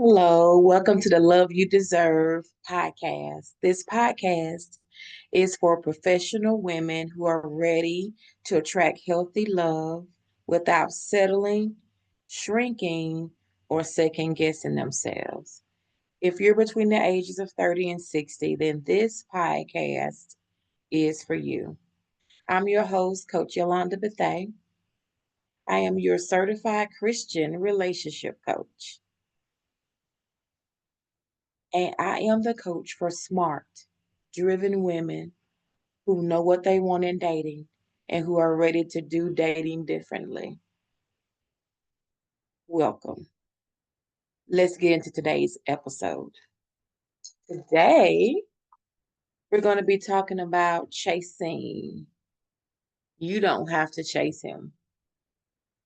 Hello, welcome to the Love You Deserve podcast. This podcast is for professional women who are ready to attract healthy love without settling, shrinking, or second guessing themselves. If you're between the ages of 30 and 60, then this podcast is for you. I'm your host, Coach Yolanda Bethay. I am your certified Christian relationship coach. And I am the coach for smart, driven women who know what they want in dating and who are ready to do dating differently. Welcome. Let's get into today's episode. Today, we're going to be talking about chasing. You don't have to chase him.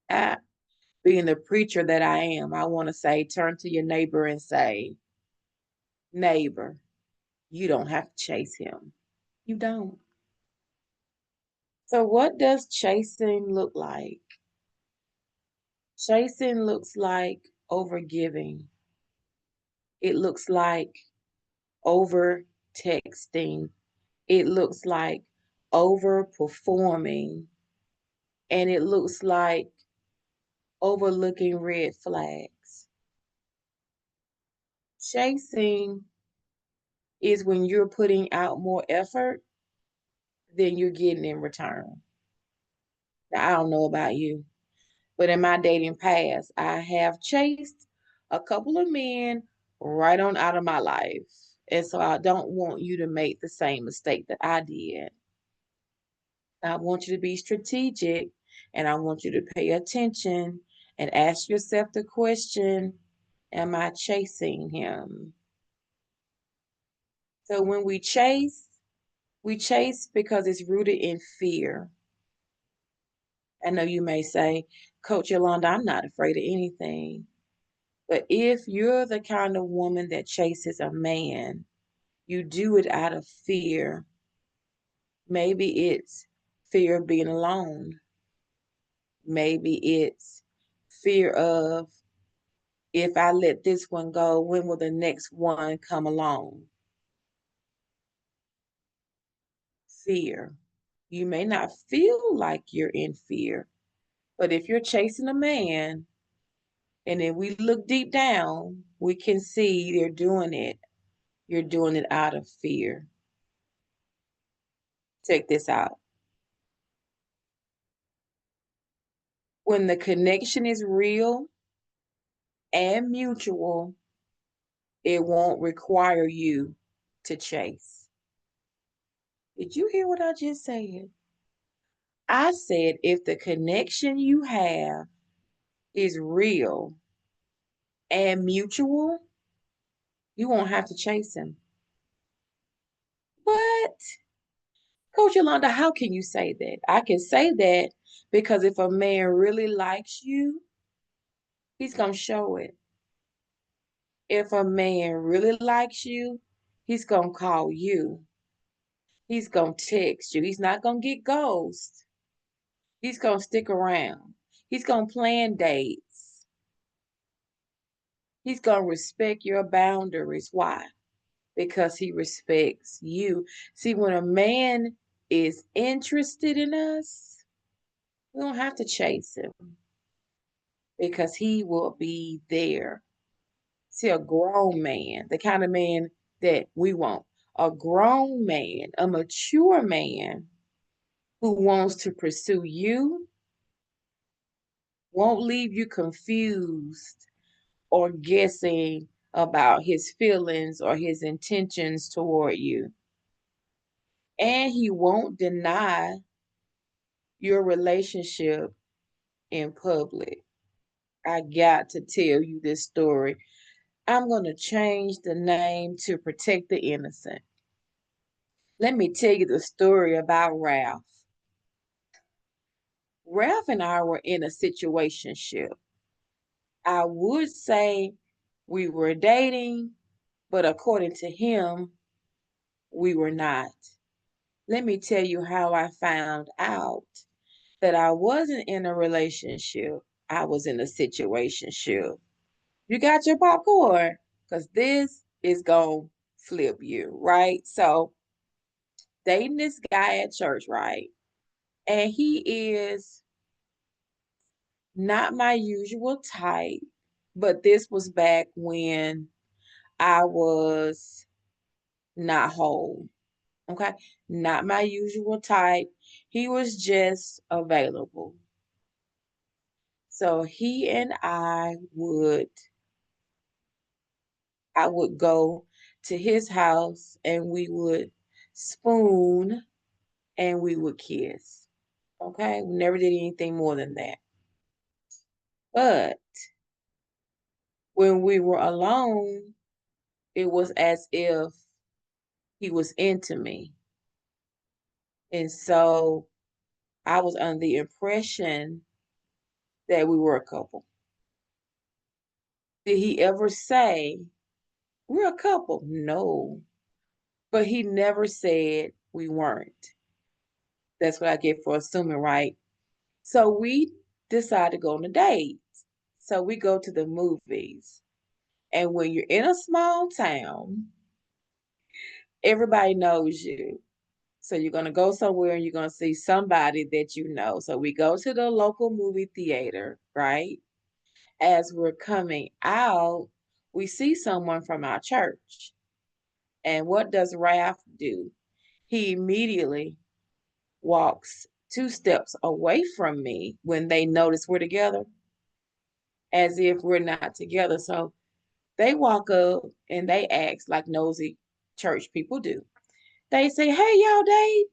Ah, being the preacher that I am, I want to say, turn to your neighbor and say, neighbor, you don't have to chase him. You don't. So, what does chasing look like? Chasing looks like overgiving. It looks like over texting. It looks like overperforming. And it looks like overlooking red flags. Chasing is when you're putting out more effort than you're getting in return. Now, I don't know about you, but in my dating past, I have chased a couple of men right on out of my life. And so I don't want you to make the same mistake that I did. I want you to be strategic and I want you to pay attention and ask yourself the question, am I chasing him? So when we chase because it's rooted in fear. I know you may say, Coach Yolanda, I'm not afraid of anything. But if you're the kind of woman that chases a man, you do it out of fear. Maybe it's fear of being alone. Maybe it's fear of if I let this one go, when will the next one come along? Fear. You may not feel like you're in fear, but if you're chasing a man and then we look deep down, we can see they're doing it. You're doing it out of fear. Check this out. When the connection is real and mutual, it won't require you to chase. Did you hear what I just said? I said if the connection you have is real and mutual, you won't have to chase him. What? Coach Yolanda, how can you say that? I can say that because if a man really likes you, he's going to show it. If a man really likes you, he's going to call you. He's going to text you. He's not going to get ghost. He's going to stick around. He's going to plan dates. He's going to respect your boundaries. Why? Because he respects you. See, when a man is interested in us, we don't have to chase him because he will be there. See, a grown man, the kind of man that we want, a grown man, a mature man who wants to pursue you, won't leave you confused or guessing about his feelings or his intentions toward you. And he won't deny your relationship in public. I got to tell you this story. I'm going to change the name to Protect the Innocent. Let me tell you the story about Ralph. Ralph and I were in a situationship. I would say we were dating, but according to him, we were not. Let me tell you how I found out that I wasn't in a relationship. I was in a situationship. You got your popcorn? Because this is going to flip you, right? So, dating this guy at church, right? And he is not my usual type, but this was back when I was not whole. Okay. Not my usual type. He was just available. So I would go to his house and we would spoon and we would kiss. Okay. We never did anything more than that. But when we were alone, it was as if he was into me. And so I was under the impression that we were a couple. Did he ever say, we're a couple? No. But he never said we weren't. That's what I get for assuming, right? So we decide to go on a date. So we go to the movies. And when you're in a small town, everybody knows you. So you're going to go somewhere and you're going to see somebody that you know. So we go to the local movie theater, right? As we're coming out, we see someone from our church. And what does Ralph do? He immediately walks 2 steps away from me when they notice we're together, as if we're not together. So they walk up and they ask like nosy church people do. They say, hey, y'all date?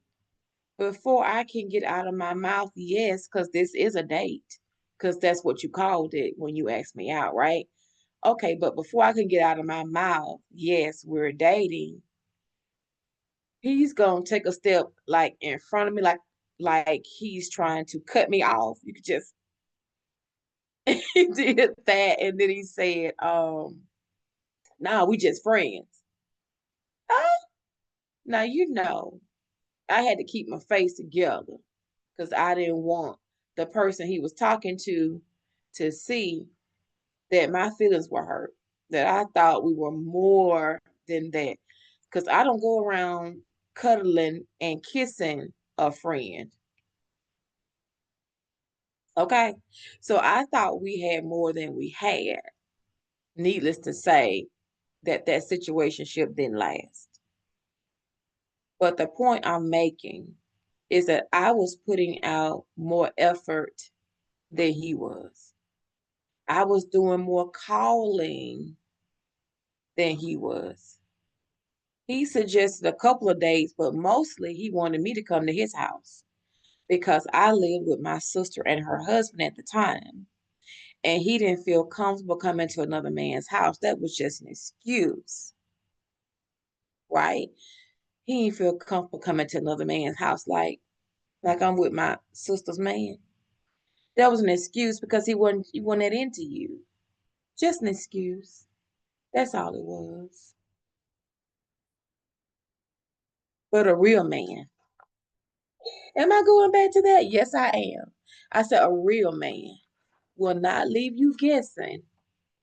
Before I can get out of my mouth, yes, because this is a date, because that's what you called it when you asked me out, right? Okay, but before I can get out of my mouth, yes, we're dating. He's gonna take a step like in front of me, like he's trying to cut me off. You could just he did that, and then he said, nah, we just friends. Oh, now you know, I had to keep my face together because I didn't want the person he was talking to see that my feelings were hurt, that I thought we were more than that. Because I don't go around cuddling and kissing a friend. Okay. So I thought we had more than we had. Needless to say, that situationship didn't last. But the point I'm making is that I was putting out more effort than he was. I was doing more calling than he was. He suggested a couple of dates, but mostly he wanted me to come to his house because I lived with my sister and her husband at the time. And he didn't feel comfortable coming to another man's house. That was just an excuse, right? He didn't feel comfortable coming to another man's house like I'm with my sister's man. That was an excuse because he wasn't that into you. Just an excuse. That's all it was. But a real man. Am I going back to that? Yes, I am. I said a real man will not leave you guessing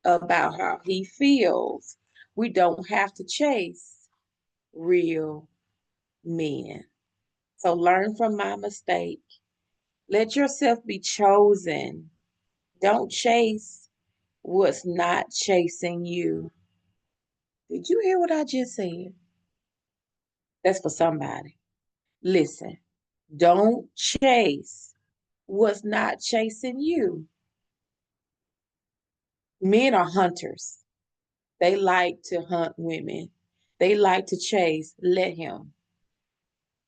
about how he feels. We don't have to chase real men. So learn from my mistake. Let yourself be chosen. Don't chase what's not chasing you. Did you hear what I just said? That's for somebody. Listen, don't chase what's not chasing you. Men are hunters. They like to hunt women. They like to chase. Let him.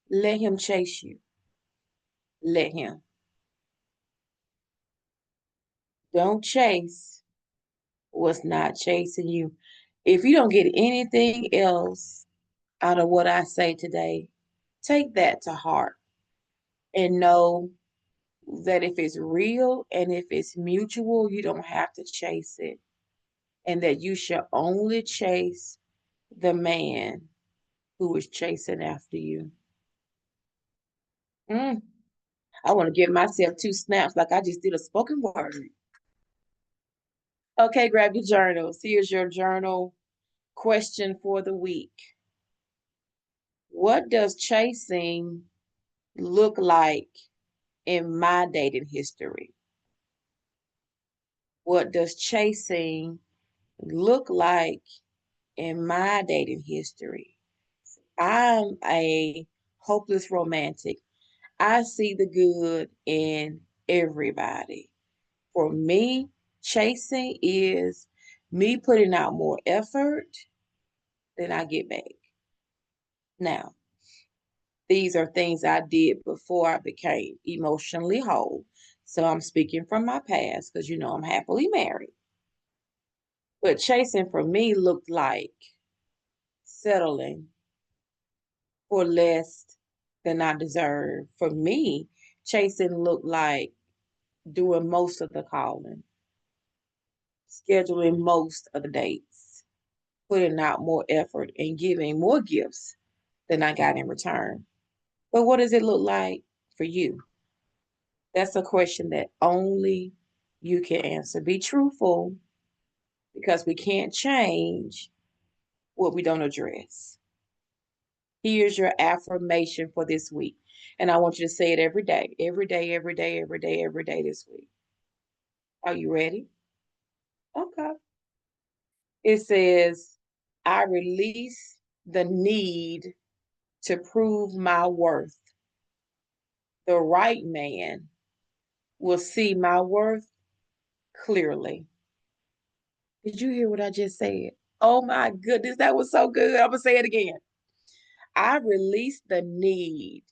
Let him chase you. Let him. Don't chase what's not chasing you. If you don't get anything else out of what I say today, take that to heart and know that if it's real and if it's mutual, you don't have to chase it. And that you should only chase the man who is chasing after you. Mm. I want to give myself 2 snaps like I just did a spoken word. Okay, grab your journals. Here's your journal question for the week. What does chasing look like in my dating history? What does chasing look like in my dating history? I'm a hopeless romantic. I see the good in everybody. For me, chasing is me putting out more effort than I get back. Now, these are things I did before I became emotionally whole. So I'm speaking from my past because I'm happily married. But chasing for me looked like settling for less than I deserve. For me, chasing looked like doing most of the calling, scheduling most of the dates, putting out more effort, and giving more gifts than I got in return. But what does it look like for you? That's a question that only you can answer. Be truthful because we can't change what we don't address. Here's your affirmation for this week. And I want you to say it every day, every day, every day, every day, every day this week. Are you ready? Okay. It says, I release the need to prove my worth. The right man will see my worth clearly. Did you hear what I just said? Oh my goodness, that was so good. I'm going to say it again. I release the need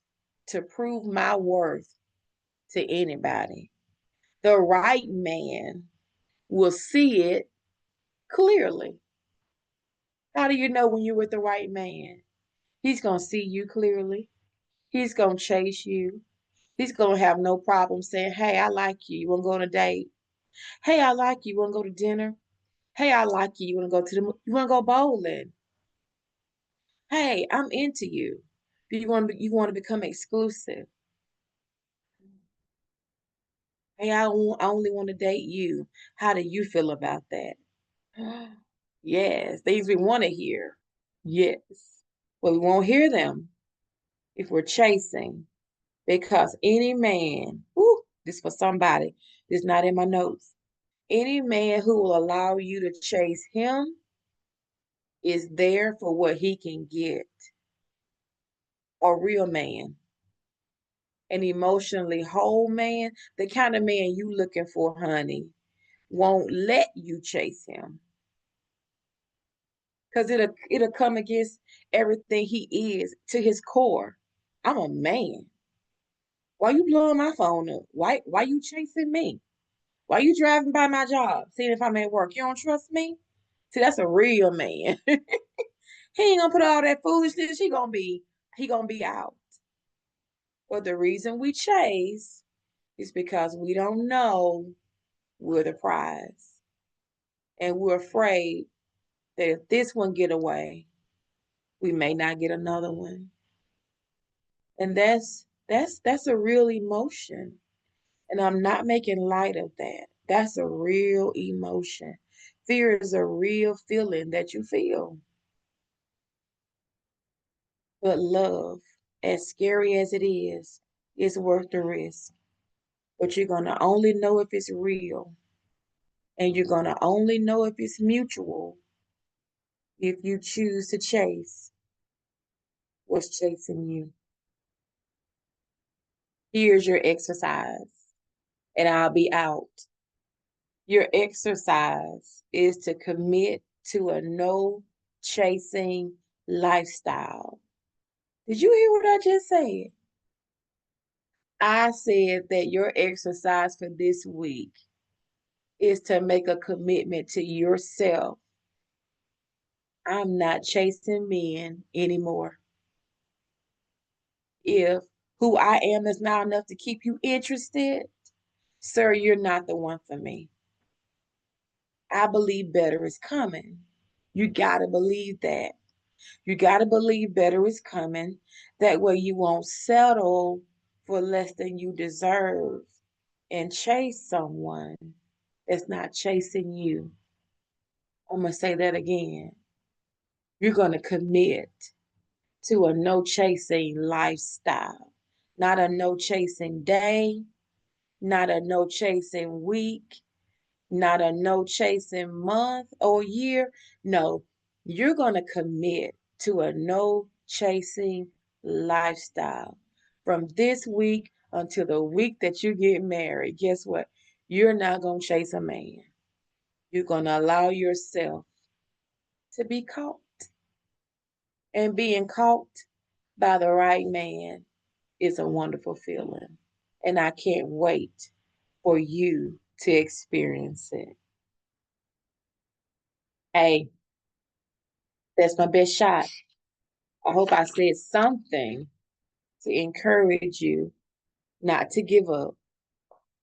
to prove my worth to anybody. The right man will see it clearly. How do you know when you're with the right man? He's going to see you clearly. He's going to chase you. He's going to have no problem saying, hey, I like you. You want to go on a date? Hey, I like you. You want to go to dinner? Hey, I like you. You want to go to you want to go bowling? Hey, I'm into you. Do you want to become exclusive? Hey, I only want to date you. How do you feel about that? Yes, things we want to hear. Yes. But we won't hear them if we're chasing because any man, this for somebody, this not in my notes. Any man who will allow you to chase him is there for what he can get. A real man, an emotionally whole man, the kind of man you looking for, honey, won't let you chase him because it'll come against everything he is to his core. I'm a man. Why you blowing my phone up? Why you chasing me? Why you driving by my job, seeing if I'm at work? You don't trust me? See, that's a real man. He ain't gonna put all that foolishness. He gonna be out. But the reason we chase is because we don't know we're the prize. And we're afraid that if this one get away, we may not get another one. And that's a real emotion. And I'm not making light of that. That's a real emotion. Fear is a real feeling that you feel. But love, as scary as it is worth the risk. But you're going to only know if it's real. And you're going to only know if it's mutual if you choose to chase what's chasing you. Here's your exercise, and I'll be out. Your exercise is to commit to a no chasing lifestyle. Did you hear what I just said? I said that your exercise for this week is to make a commitment to yourself. I'm not chasing men anymore. If who I am is not enough to keep you interested, sir, you're not the one for me. I believe better is coming. You got to believe that. You got to believe better is coming. That way you won't settle for less than you deserve and chase someone that's not chasing you. I'm going to say that again. You're going to commit to a no chasing lifestyle, not a no chasing day, not a no chasing week, not a no chasing month or year. No, you're going to commit to a no chasing lifestyle from this week until the week that you get married. Guess what? You're not going to chase a man. You're going to allow yourself to be caught. And being caught by the right man is a wonderful feeling. And I can't wait for you to experience it. Hey, that's my best shot. I hope I said something to encourage you not to give up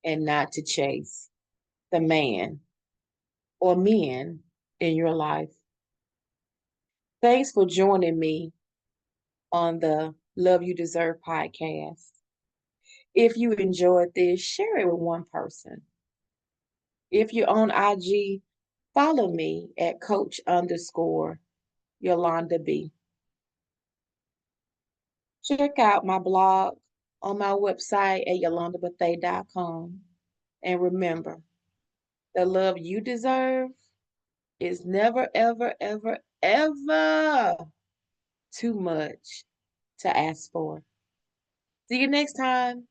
and not to chase the man or men in your life. Thanks for joining me on the Love You Deserve podcast. If you enjoyed this, share it with one person. If you're on IG, follow me at Coach_Yolanda B. Check out my blog on my website at yolandabethea.com. And remember, the love you deserve is never, ever, ever, ever too much to ask for. See you next time.